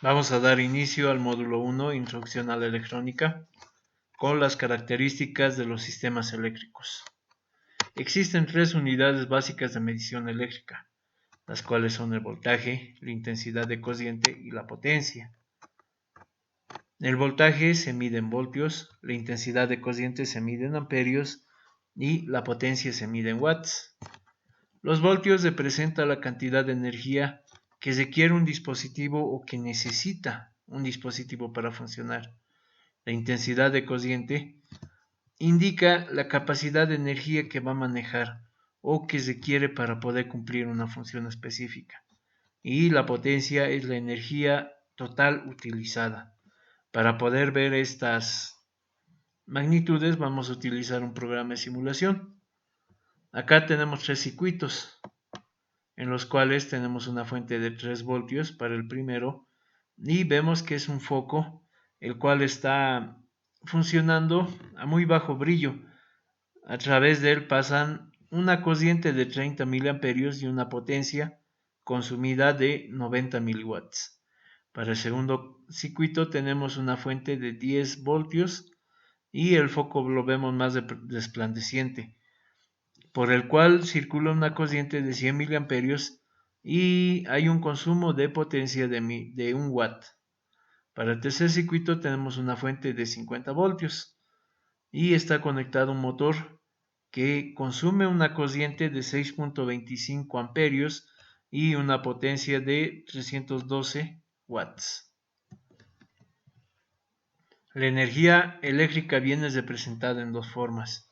Vamos a dar inicio al módulo 1, Introducción a la Electrónica, con las características de los sistemas eléctricos. Existen tres unidades básicas de medición eléctrica, las cuales son el voltaje, la intensidad de corriente y la potencia. El voltaje se mide en voltios, la intensidad de corriente se mide en amperios y la potencia se mide en watts. Los voltios representan la cantidad de energía que requiere un dispositivo o que necesita un dispositivo para funcionar. La intensidad de corriente indica la capacidad de energía que va a manejar o que requiere para poder cumplir una función específica. Y la potencia es la energía total utilizada. Para poder ver estas magnitudes vamos a utilizar un programa de simulación. Acá tenemos tres circuitos, en los cuales tenemos una fuente de 3 voltios para el primero y vemos que es un foco el cual está funcionando a muy bajo brillo. A través de él pasan una corriente de 30 miliamperios y una potencia consumida de 90 miliwatts. Para el segundo circuito tenemos una fuente de 10 voltios y el foco lo vemos más resplandeciente, por el cual circula una corriente de 100 miliamperios y hay un consumo de potencia de 1 watt. Para el tercer circuito tenemos una fuente de 50 voltios y está conectado un motor que consume una corriente de 6.25 amperios y una potencia de 312 watts. La energía eléctrica viene representada en dos formas.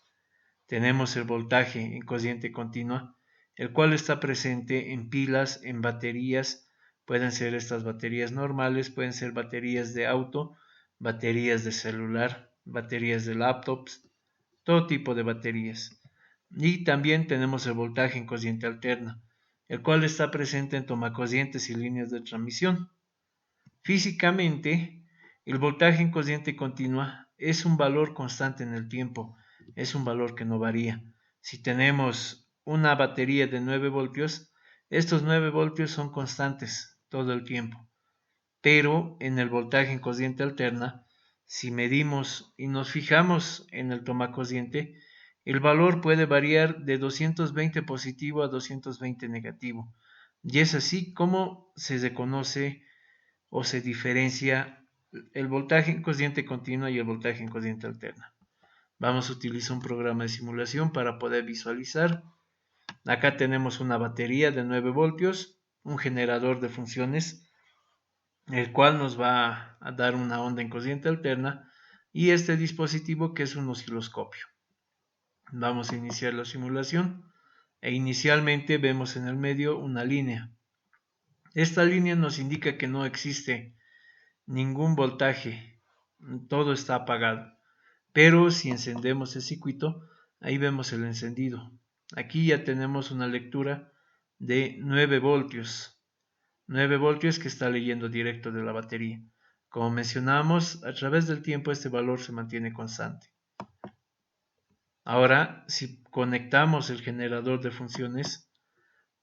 Tenemos el voltaje en corriente continua, el cual está presente en pilas, en baterías. Pueden ser estas baterías normales, pueden ser baterías de auto, baterías de celular, baterías de laptops, todo tipo de baterías. Y también tenemos el voltaje en corriente alterna, el cual está presente en tomacorrientes y líneas de transmisión. Físicamente, el voltaje en corriente continua es un valor constante en el tiempo, es un valor que no varía. Si tenemos una batería de 9 voltios, estos 9 voltios son constantes todo el tiempo. Pero en el voltaje en corriente alterna, si medimos y nos fijamos en el tomacorriente, el valor puede variar de 220 positivo a 220 negativo. Y es así como se reconoce o se diferencia el voltaje en corriente continua y el voltaje en corriente alterna. Vamos a utilizar un programa de simulación para poder visualizar. Acá tenemos una batería de 9 voltios, un generador de funciones, el cual nos va a dar una onda en corriente alterna, y este dispositivo que es un osciloscopio. Vamos a iniciar la simulación e inicialmente vemos en el medio una línea. Esta línea nos indica que no existe ningún voltaje, todo está apagado. Pero si encendemos el circuito, ahí vemos el encendido. Aquí ya tenemos una lectura de 9 voltios. 9 voltios que está leyendo directo de la batería. Como mencionamos, a través del tiempo este valor se mantiene constante. Ahora, si conectamos el generador de funciones,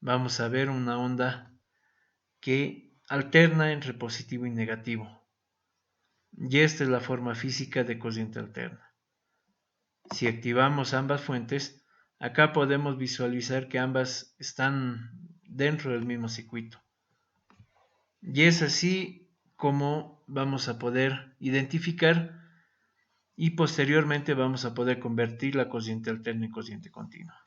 vamos a ver una onda que alterna entre positivo y negativo. Y esta es la forma física de corriente alterna. Si activamos ambas fuentes, acá podemos visualizar que ambas están dentro del mismo circuito. Y es así como vamos a poder identificar y posteriormente vamos a poder convertir la corriente alterna en corriente continua.